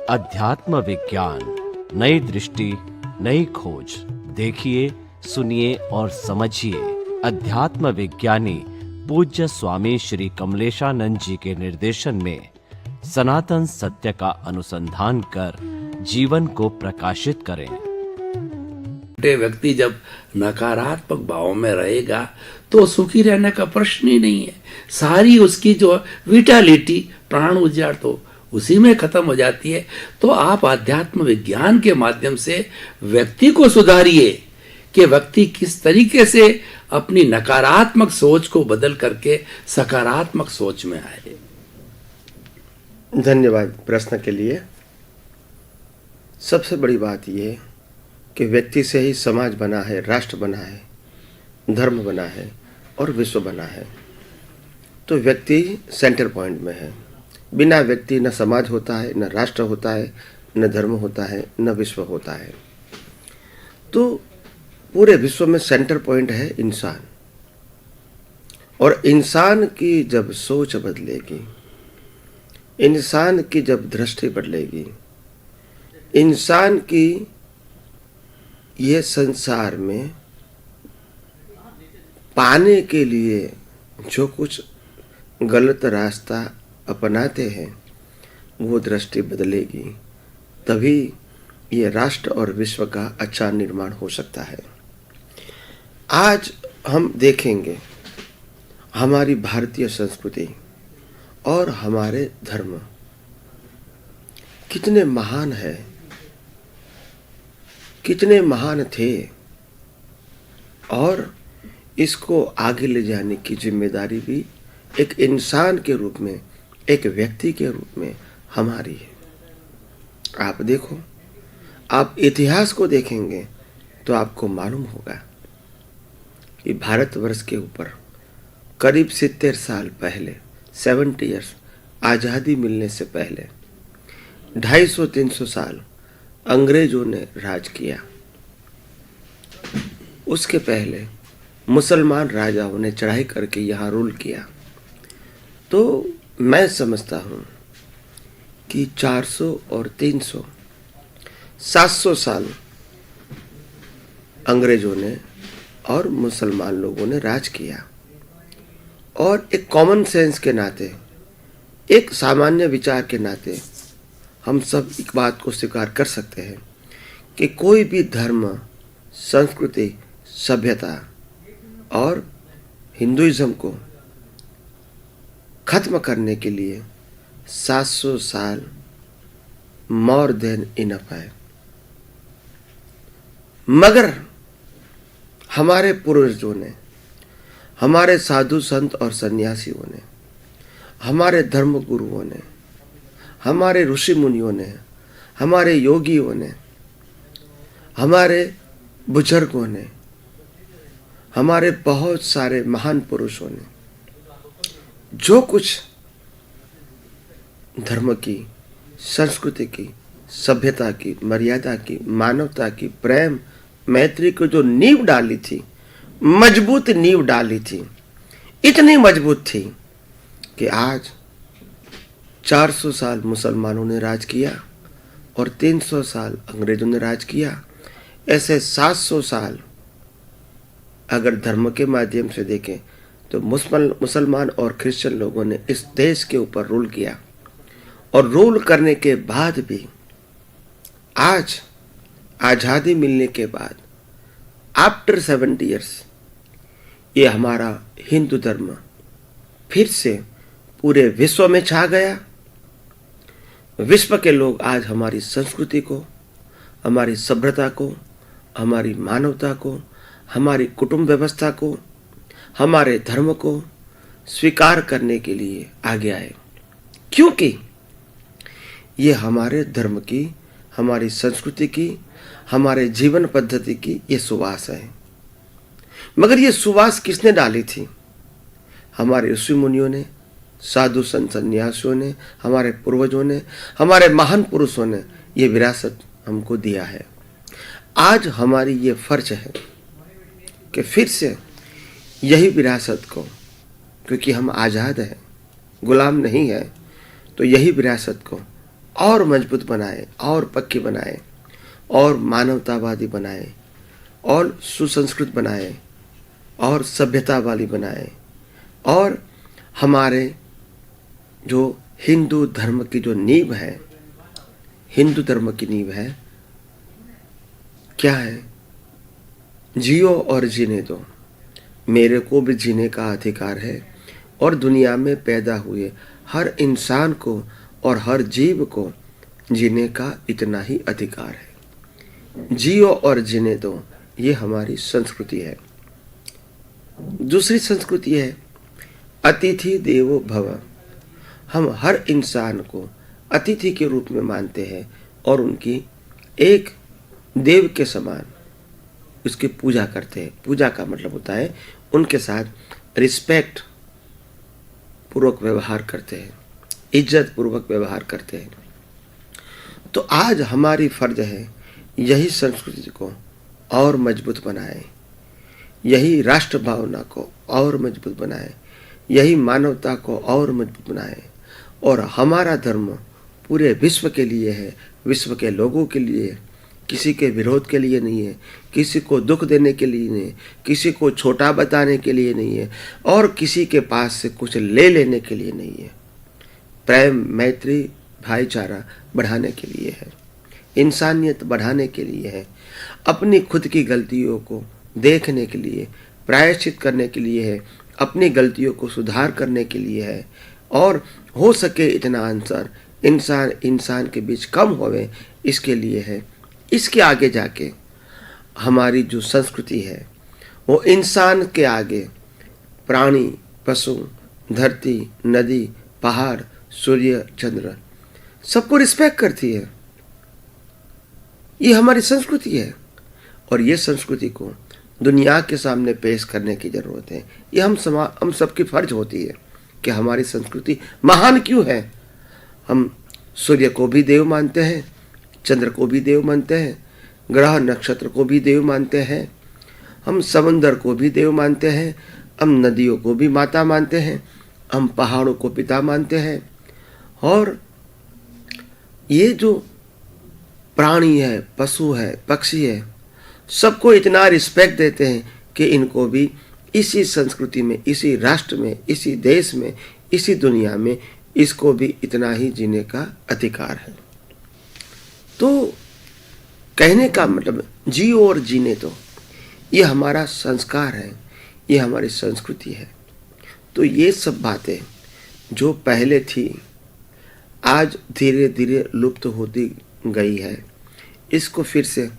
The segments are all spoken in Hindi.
अध्यात्म विज्ञान, नई दृष्टि, नई खोज। देखिए, सुनिए और समझिए। अध्यात्म विज्ञानी पूज्य स्वामी श्री कमलेशानंद जी के निर्देशन में सनातन सत्य का अनुसंधान कर जीवन को प्रकाशित करें। व्यक्ति जब नकारात्मक भाव में रहेगा तो सुखी रहने का प्रश्न ही नहीं है। सारी उसकी जो विटालिटी, प्राण ऊर्जा तो उसी में खत्म हो जाती है। तो आप आध्यात्म विज्ञान के माध्यम से व्यक्ति को सुधारिए कि व्यक्ति किस तरीके से अपनी नकारात्मक सोच को बदल करके सकारात्मक सोच में आए। धन्यवाद प्रश्न के लिए। सबसे बड़ी बात यह कि व्यक्ति से ही समाज बना है, राष्ट्र बना है, धर्म बना है और विश्व बना है। तो व्यक्ति सेंटर पॉइंट में है। बिना व्यक्ति न समाज होता है, न राष्ट्र होता है, न धर्म होता है, न विश्व होता है। तो पूरे विश्व में सेंटर पॉइंट है इंसान। और इंसान की जब सोच बदलेगी, इंसान की जब दृष्टि बदलेगी, इंसान की ये संसार में पाने के लिए जो कुछ गलत रास्ता अपनाते हैं वो दृष्टि बदलेगी, तभी ये राष्ट्र और विश्व का अच्छा निर्माण हो सकता है। आज हम देखेंगे हमारी भारतीय संस्कृति और हमारे धर्म कितने महान है, कितने महान थे, और इसको आगे ले जाने की जिम्मेदारी भी एक इंसान के रूप में, एक व्यक्ति के रूप में हमारी है। आप देखो, आप इतिहास को देखेंगे तो आपको मालूम होगा कि भारतवर्ष के ऊपर करीब 70 साल पहले, 70 ईयर्स, आज़ादी मिलने से पहले 250-300 साल अंग्रेजों ने राज किया। उसके पहले मुसलमान राजाओं ने चढ़ाई करके यहाँ रूल किया। तो मैं समझता हूँ कि 400 और 300, 700 साल अंग्रेजों ने और मुसलमान लोगों ने राज किया। और एक कॉमन सेंस के नाते, एक सामान्य विचार के नाते हम सब एक बात को स्वीकार कर सकते हैं कि कोई भी धर्म, संस्कृति, सभ्यता और हिंदुइज्म को खत्म करने के लिए 700 साल मोर देन इनफ है। मगर हमारे पूर्वजों ने, हमारे साधु संत और सन्यासियों ने, हमारे धर्म गुरुओं ने, हमारे ऋषि मुनियों ने, हमारे योगियों ने, हमारे बुजुर्गों ने, हमारे बहुत सारे महान पुरुषों ने जो कुछ धर्म की, संस्कृति की, सभ्यता की, मर्यादा की, मानवता की, प्रेम, मैत्री को जो नींव डाली थी, मजबूत नींव डाली थी, इतनी मजबूत थी कि आज 400 साल मुसलमानों ने राज किया और 300 साल अंग्रेजों ने राज किया। ऐसे 700 साल अगर धर्म के माध्यम से देखें तो मुसलमान और क्रिश्चियन लोगों ने इस देश के ऊपर रूल किया। और रूल करने के बाद भी आज आज़ादी मिलने के बाद, आफ्टर 70 ईयर्स, ये हमारा हिंदू धर्म फिर से पूरे विश्व में छा गया। विश्व के लोग आज हमारी संस्कृति को, हमारी सभ्यता को, हमारी मानवता को, हमारी कुटुंब व्यवस्था को, हमारे धर्म को स्वीकार करने के लिए आगे आए, क्योंकि ये हमारे धर्म की, हमारी संस्कृति की, हमारे जीवन पद्धति की ये सुवास है। मगर ये सुवास किसने डाली थी? हमारे ऋषि मुनियों ने, साधु संत सन्यासियों ने, हमारे पूर्वजों ने, हमारे महान पुरुषों ने ये विरासत हमको दिया है। आज हमारी ये फर्ज है कि फिर से यही विरासत को, क्योंकि हम आज़ाद हैं, गुलाम नहीं है, तो यही विरासत को और मजबूत बनाए, और पक्की बनाए, और मानवतावादी बनाए, और सुसंस्कृत बनाए, और सभ्यता वाली बनाए, और हमारे जो हिंदू धर्म की जो नींव है, हिंदू धर्म की नींव है क्या है? जियो और जीने दो, मेरे को भी जीने का अधिकार है, और दुनिया में पैदा हुए हर इंसान को और हर जीव को जीने का इतना ही अधिकार है। जियो और जीने दो, ये हमारी संस्कृति है। दूसरी संस्कृति है अतिथि देवो भव। हम हर इंसान को अतिथि के रूप में मानते हैं और उनकी एक देव के समान उसकी पूजा करते हैं। पूजा का मतलब होता है उनके साथ रिस्पेक्ट पूर्वक व्यवहार करते हैं, इज्जत पूर्वक व्यवहार करते हैं। तो आज हमारी फर्ज है यही संस्कृति को और मजबूत बनाए, यही राष्ट्र भावना को और मजबूत बनाए, यही मानवता को और मजबूत बनाए। और हमारा धर्म पूरे विश्व के लिए है, विश्व के लोगों के लिए, किसी के विरोध के लिए नहीं है, किसी को दुख देने के लिए नहीं है, किसी को छोटा बताने के लिए नहीं है, और किसी के पास से कुछ ले लेने के लिए नहीं है। प्रेम, मैत्री, भाईचारा बढ़ाने के लिए है, इंसानियत बढ़ाने के लिए है, अपनी खुद की गलतियों को देखने के लिए, प्रायश्चित करने के लिए है, अपनी गलतियों को सुधार करने के लिए है, और हो सके इतना अंतर इंसान इंसान के बीच कम होवे इसके लिए है। इसके आगे जाके हमारी जो संस्कृति है वो इंसान के आगे प्राणी, पशु, धरती, नदी, पहाड़, सूर्य, चंद्र सबको रिस्पेक्ट करती है। ये हमारी संस्कृति है और ये संस्कृति को दुनिया के सामने पेश करने की जरूरत है। ये हम सबकी फर्ज होती है कि हमारी संस्कृति महान क्यों है। हम सूर्य को भी देव मानते हैं, चंद्र को भी देव मानते हैं, ग्रह नक्षत्र को भी देव मानते हैं, हम समंदर को भी देव मानते हैं, हम नदियों को भी माता मानते हैं, हम पहाड़ों को पिता मानते हैं। और ये जो प्राणी है, पशु है, पक्षी है, सबको इतना रिस्पेक्ट देते हैं कि इनको भी इसी संस्कृति में, इसी राष्ट्र में, इसी देश में, इसी दुनिया में इसको भी इतना ही जीने का अधिकार है। तो कहने का मतलब जियो और जीने दो, ये हमारा संस्कार है, ये हमारी संस्कृति है। तो ये सब बातें जो पहले थी आज धीरे धीरे लुप्त होती गई है, इसको फिर से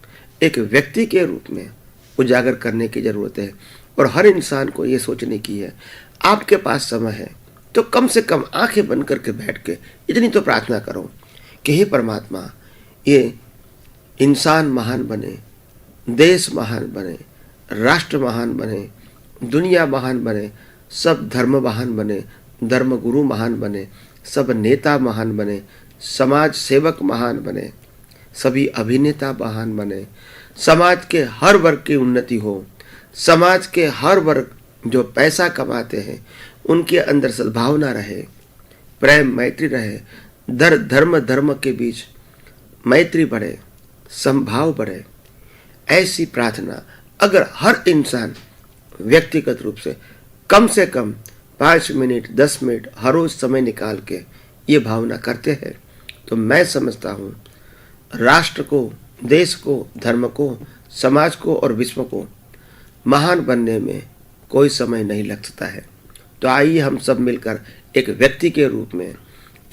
एक व्यक्ति के रूप में उजागर करने की ज़रूरत है। और हर इंसान को ये सोचने की है, आपके पास समय है तो कम से कम आंखें बंद करके बैठ के इतनी तो प्रार्थना करो कि हे परमात्मा, ये इंसान महान बने, देश महान बने, राष्ट्र महान बने, दुनिया महान बने, सब धर्म महान बने, धर्म गुरु महान बने, सब नेता महान बने, समाज सेवक महान बने, सभी अभिनेता महान बने, समाज के हर वर्ग की उन्नति हो, समाज के हर वर्ग जो पैसा कमाते हैं उनके अंदर सद्भावना रहे, प्रेम मैत्री रहे, धर्म के बीच मैत्री बढ़े, समभाव बढ़े। ऐसी प्रार्थना अगर हर इंसान व्यक्तिगत रूप से कम 5 मिनट 10 मिनट हर रोज समय निकाल के ये भावना करते हैं तो मैं समझता हूँ राष्ट्र को, देश को, धर्म को, समाज को और विश्व को महान बनने में कोई समय नहीं लग सकता है। तो आइए हम सब मिलकर एक व्यक्ति के रूप में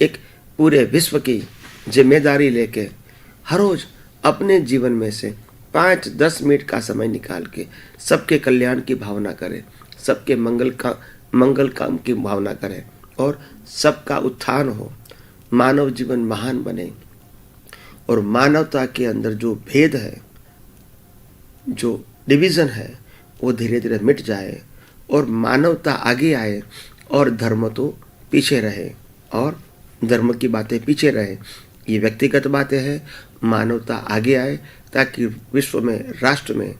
एक पूरे विश्व की जिम्मेदारी लेके हर रोज अपने जीवन में से 5-10 मिनट का समय निकाल के सबके कल्याण की भावना करें, सबके मंगल काम की भावना करें और सबका उत्थान हो, मानव जीवन महान बने और मानवता के अंदर जो भेद है, जो डिवीज़न है, वो धीरे धीरे मिट जाए और मानवता आगे आए और धर्म तो पीछे रहे और धर्म की बातें पीछे रहे। ये व्यक्तिगत बातें हैं, मानवता आगे आए ताकि विश्व में, राष्ट्र में,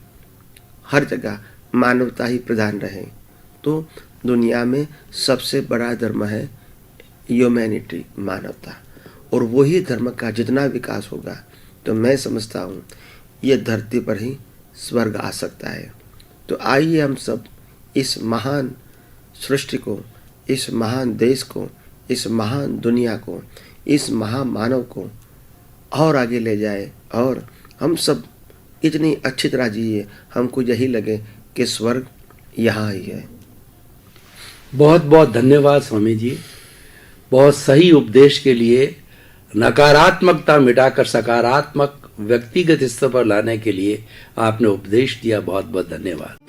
हर जगह मानवता ही प्रधान रहे। तो दुनिया में सबसे बड़ा धर्म है ह्यूमैनिटी, मानवता। और वही धर्म का जितना विकास होगा तो मैं समझता हूँ ये धरती पर ही स्वर्ग आ सकता है। तो आइए हम सब इस महान सृष्टि को, इस महान देश को, इस महान दुनिया को, इस महामानव को और आगे ले जाए और हम सब इतनी अच्छी तरह जिए, हमको यही लगे कि स्वर्ग यहाँ ही है। बहुत बहुत धन्यवाद स्वामी जी। बहुत सही उपदेश के लिए, नकारात्मकता मिटाकर सकारात्मक व्यक्तिगत स्तर पर लाने के लिए आपने उपदेश दिया। बहुत बहुत धन्यवाद।